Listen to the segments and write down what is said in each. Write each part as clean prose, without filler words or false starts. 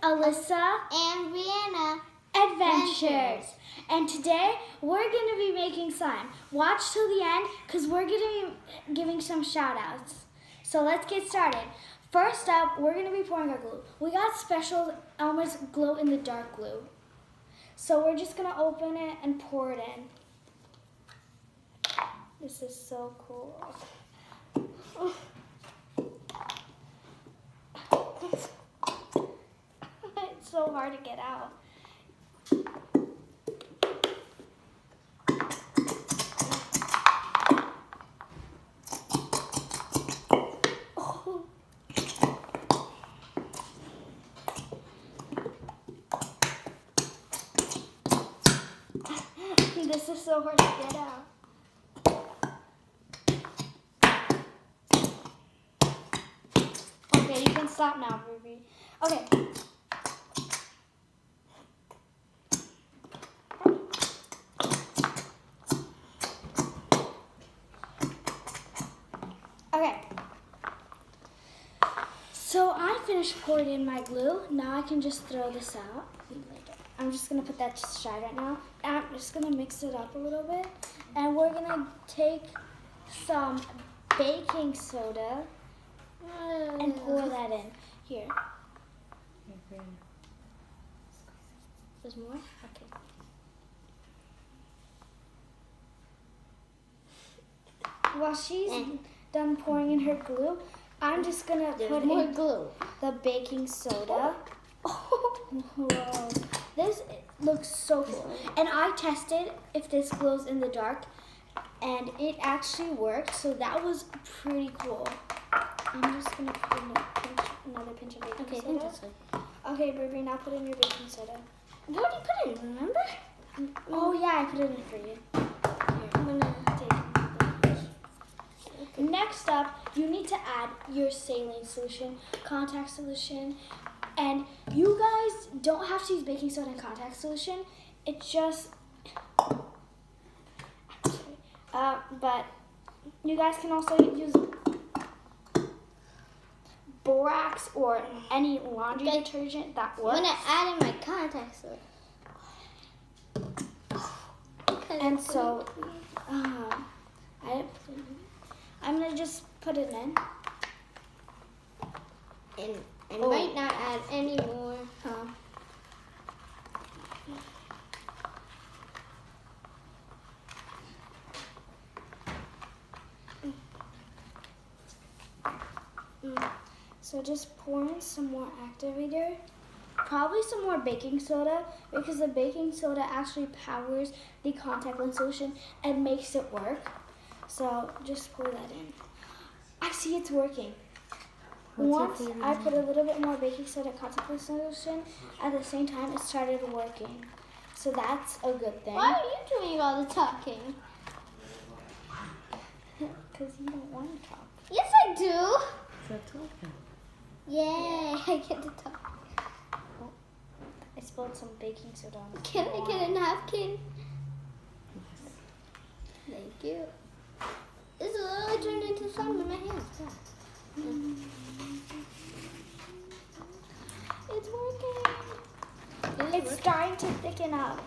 Alyssa and Rihanna Adventures. And today we're going to be making slime. Watch till the end because we're going to be giving some shout outs. So let's get started. First up, we're going to be pouring our glue. We got special Elmer's glow in the dark glue. So we're just going to open it and pour it in. This is so cool. It's so hard to get out. This is so hard to get out. Okay, you can stop now, Ruby. Okay. Okay. So I finished pouring in my glue. Now I can just throw this out. I'm just gonna put that to the side right now. And I'm just gonna mix it up a little bit. And we're gonna take some baking soda and pour that in. Here. There's more? Okay. While she's done pouring in her glue, I'm just gonna put more in glue. the baking soda. Whoa. This looks so cool. And I tested if this glows in the dark, and it actually worked, so that was pretty cool. I'm just gonna put in another pinch of baking soda. Okay, Burberry, now put in your baking soda. You already put it in, remember? Oh yeah, I put it in for you. Here, I'm gonna take it. Next up, you need to add your saline solution, contact solution, and you guys don't have to use baking soda and contact solution. It's just, but you guys can also use borax or any laundry detergent that works. I'm gonna add in my contact soda. And so, I'm gonna just put it in. And I might not add any more. So just pour in some more activator, probably some more baking soda, because the baking soda actually powers the contact lens solution and makes it work. So just pour that in. I see it's working. Once I put a little bit more baking soda contact lens solution, at the same time it started working. So that's a good thing. Why are you doing all the talking? Because you don't want to talk. Yes, I do. Stop talking. Yay, I get to talk. Oh, I spilled some baking soda on the Can I get a napkin? Yes. Thank you. This literally turned into slime in my hands. It's working. It's starting to thicken up.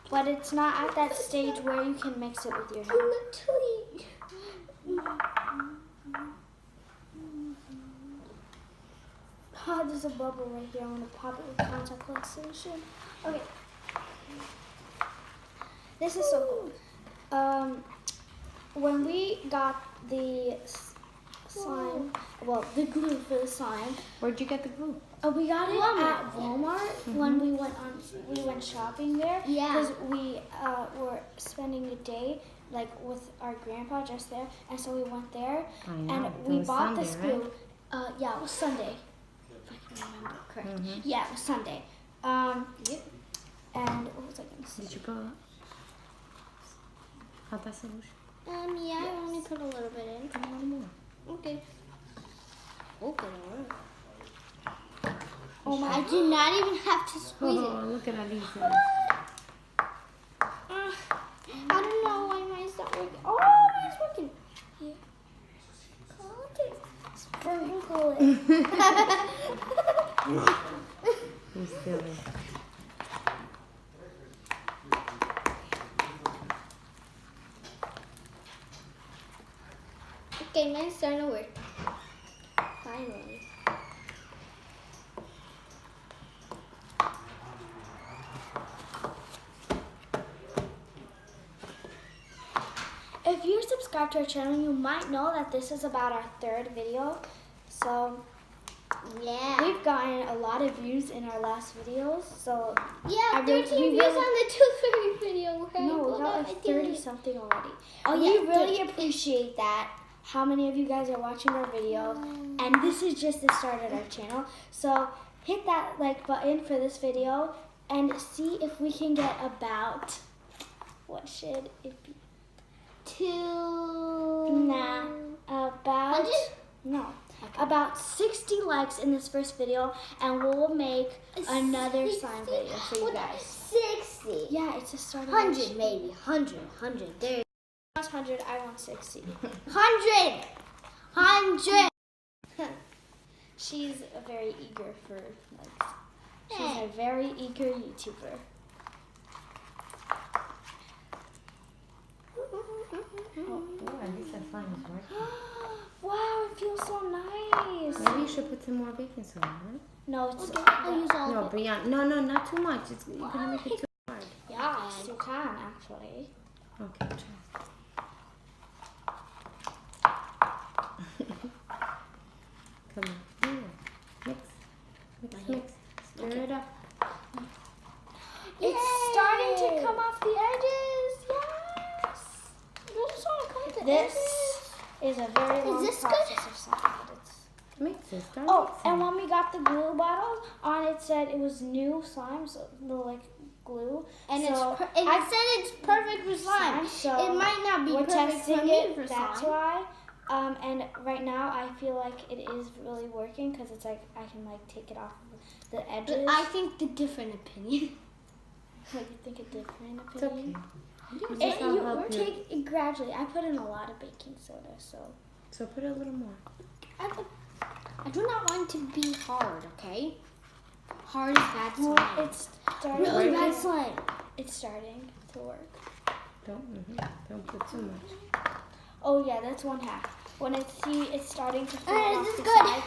But it's not at that stage where you can mix it with your hand. Literally. Oh, there's a bubble right here. I'm going to pop it with contact lens solution. Okay. This is so cool. When we got the slime, well, the glue for the slime, Where'd you get the glue? we got it at Walmart when we went shopping there. Yeah. Because we were spending a day like with our grandpa just there, and so we went there I know. and It we was bought Sunday, this glue. Yeah, it was Sunday. If I can remember correct. Yeah, it was Sunday. Yep. And what was I gonna say? Did you go? Contact solution? Yeah, I only put a little bit in. Put a little more. Okay. Okay, Oh my! I do not even have to squeeze Oh, it. look at Alicia. I don't know why mine's not working. Oh, mine's working. Yeah. Okay. never wrinkle it. You silly. Okay, mine's starting to work. Finally. If you're subscribed to our channel, you might know that this is about our third video. So Yeah. we've gotten a lot of views in our last videos. So Yeah, I really- 13 we views really- on the Tooth Fairy video. no, we got like 30 something already. Oh, We yeah, really 30. appreciate that. How many of you guys are watching our videos? And this is just the start of our channel. So hit that like button for this video and see if we can get about, what should it be? 2. Nah, about 100? no, about 60 likes in this first video, and we'll make another slime video for you What? guys. 60. Yeah, it's a start of 100 maybe. 100. There. 100. I want 60. 100. 100. She's a very eager for likes. She's a very eager YouTuber. Oh, at least that slime is working. Wow, it feels so nice. Maybe you should put some more baking soda, huh? No, it's I'll use all No, of it. Brianna. No, not too much. You're gonna make it too hard. yes, you can actually. Okay, try. Come on. Yeah. Mix. Stir it up. It's starting to come off the edges. Yes. This is a very long this good? process of slime, but it's. Mix it. Start Oh, mixing. and when we got the glue bottle, on it said it was new slime, so the like glue. And so it said it's perfect for slime. So it might not be we're perfect testing for me it. for That's slime. why. And right now I feel like it is really working because it's like I can like take it off of the edges. But I think the different opinion. like you think a different It's opinion. okay. And I'll you help you. take it gradually. I put in a lot of baking soda, so. So put a little more. I do not want to be hard, okay? Hard is bad Well, slime. it's starting. Really bad slime. It's starting to work. Don't put too much. Oh yeah, that's one hack. When it's starting to fall Alright, off this the is good. side,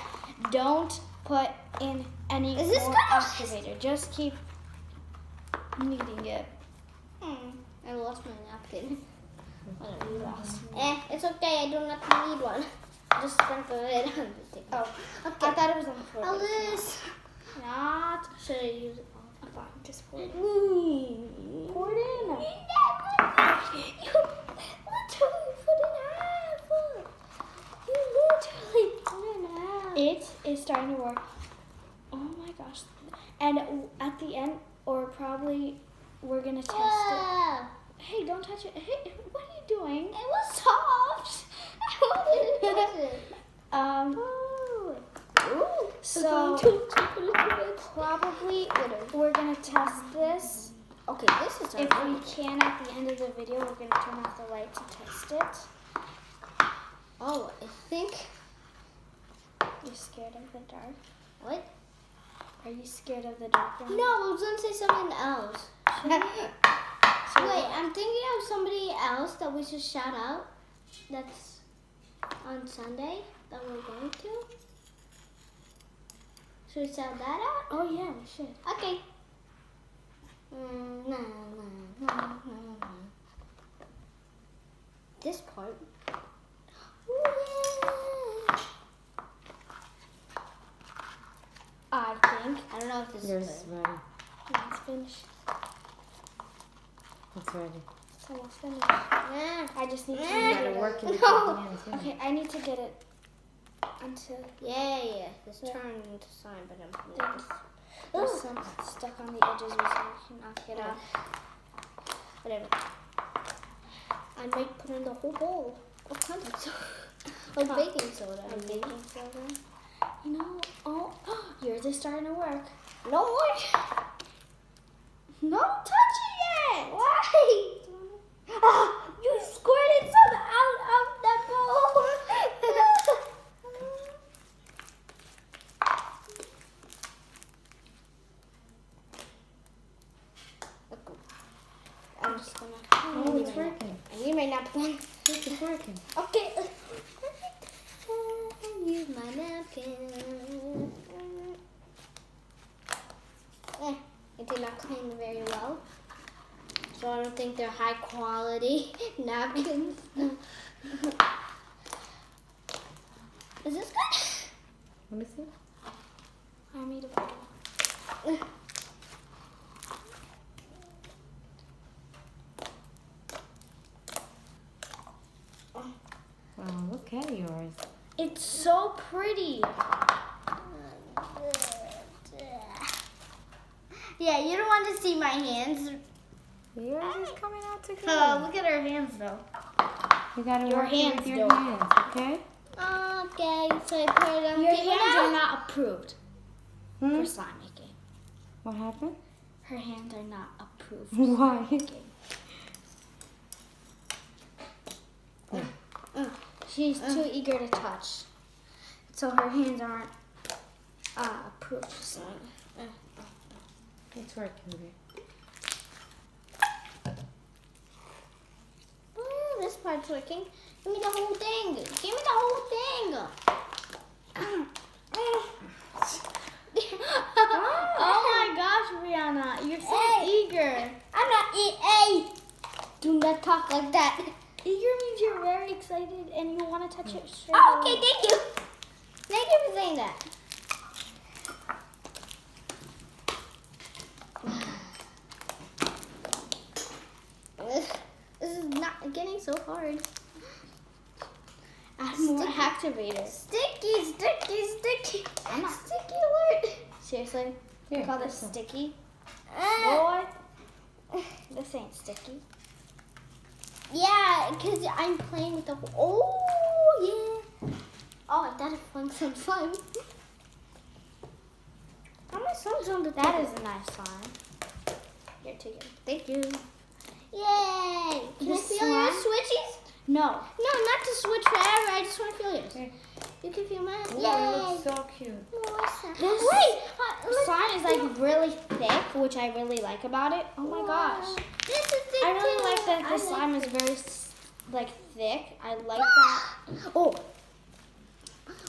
don't put in any Is this more good? activator. Just keep kneading it. I lost my napkin. Whatever, you lost. It's okay. I do not need one. Just sprinkle it on the thing. Oh, Okay. I thought it was on the floor. Alice. Not. Should I use it? Oh, fine. Just pour it. Mm. Pour it in. You literally put it in half. You literally put it in half. It is starting to work. Oh my gosh. And at the end, or probably we're gonna test it. Yeah. Hey, don't touch it. Hey, what are you doing? It was soft. I wanted to touch it. Ooh. So Probably we're gonna test this. Okay, this is If we can, at the end of the video, we're gonna turn off the light to test it. Oh, I think. You're scared of the dark? What? Are you scared of the dark? No, I was gonna say something else. Wait, I'm thinking of somebody else that we should shout out. That's on Sunday that we're going to. Should we shout that out? Oh yeah, we should. Okay. This part. I think. I don't know if this Yours is is good. ready. Yeah, it's finished. It's ready. It's almost finished. Nah. I just need to You get gotta it. work it with No. your hands. Yeah. Okay, I need to get it until Yeah. This Yeah. turned into slime, but I'm there's some stuck on the edges, which I cannot get out. whatever. I might put in the whole bowl of contact soda. Of baking soda. Of baking soda. You know, oh, yours is starting to work. No more. No touching it! Why? Ah, you squirted some out of the bowl. napkin. Look, it's working. Okay. Use my napkin. It did not clean very well. So I don't think they're high quality napkins. Is this good? Let me see. I made a bottle. Wow, look at yours. It's so pretty. Yeah, you don't want to see my hands. Yours is coming out Oh, together. look at her hands though. You gotta Your work it hands, with your though. hands, okay? Okay, so I put it on Your paper hands now. are not approved Hmm? for slime making. What happened? Her hands are not approved. Why? She's too eager to touch, so her hands aren't approved for slime. It's working, babe. This part's working. Give me the whole thing. Give me the whole thing. Oh my gosh, Brianna, you're so eager. I'm not eating. Do not talk like that. Eager means you're very excited and you want to touch it straight Oh, away. okay, thank you. Thank you for saying that. This is not getting so hard. Add more activator. Sticky, sticky, sticky. I'm not- Sticky alert. Seriously? Here, You call this this one. sticky? Uh, Boy, this ain't sticky. yeah, because I'm playing with the whole. Oh, yeah. Oh, I thought it flung some slime. How many slimes on the That is a nice slime. Here, take it. Thank you. Yay! Can I This feel your slime? switchies? No. No, not to switch forever. I just want to feel yours. Okay. You can feel mine. Ooh, it Yay! looks so cute. More slime. This Wait! slime is like really thick, which I really like about it. Oh my gosh. This is thick I really too. like that I the slime like is very like thick. I like that. Oh.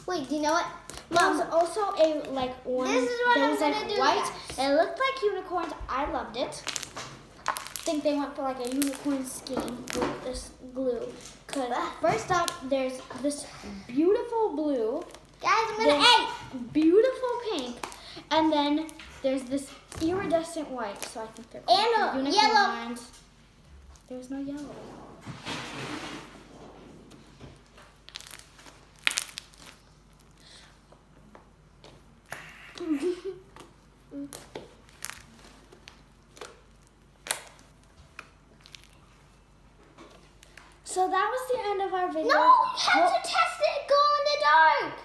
Wait, do you know what? There was Mom, also a like one This is what that I'm was gonna like do, white. guys. It looked like unicorns. I loved it. I think they went for like a unicorn scheme with this glue. Cause first up, there's this beautiful blue, guys, I'm gonna This- eat. beautiful pink, and then there's this iridescent white. So I think they're And a yellow. unicorns. There's no yellow. So that was the end of our video. No, we have to test it. Go in the dark.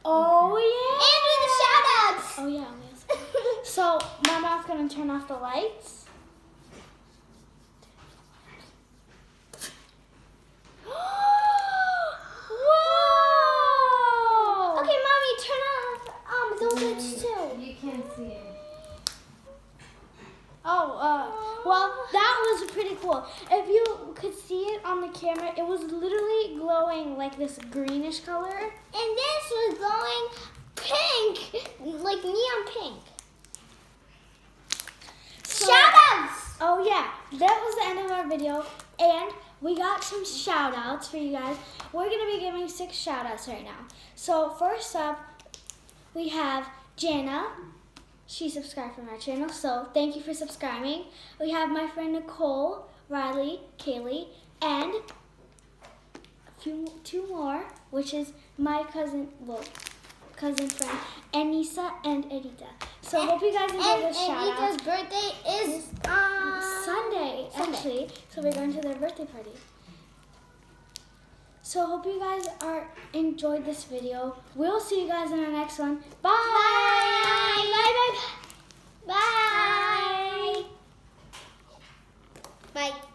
Oh yeah. And do the shout outs. Oh yeah. Yes. So my mom's gonna turn off the lights. Whoa! Okay, Mommy, turn off those lights too. You can't see it. Oh, well, that was pretty cool. If you could see it on the camera, it was literally glowing like this greenish color. And this was glowing pink, like neon pink. So- Shout outs. Oh yeah, that was the end of our video, and we got some shout outs for you guys. We're gonna be giving 6 shout outs right now. So first up, we have Jana. She subscribed from our channel, so thank you for subscribing. We have my friend Nicole, Riley, Kaylee, and two more, which is my cousin friend, Anissa and Edita. So hope you guys enjoy And the shout outs. Anita's birthday is Sunday, actually. So we're going to their birthday party. So hope you guys enjoyed this video. We'll see you guys in our next one. Bye. Bye. Bye. Bye. Bye.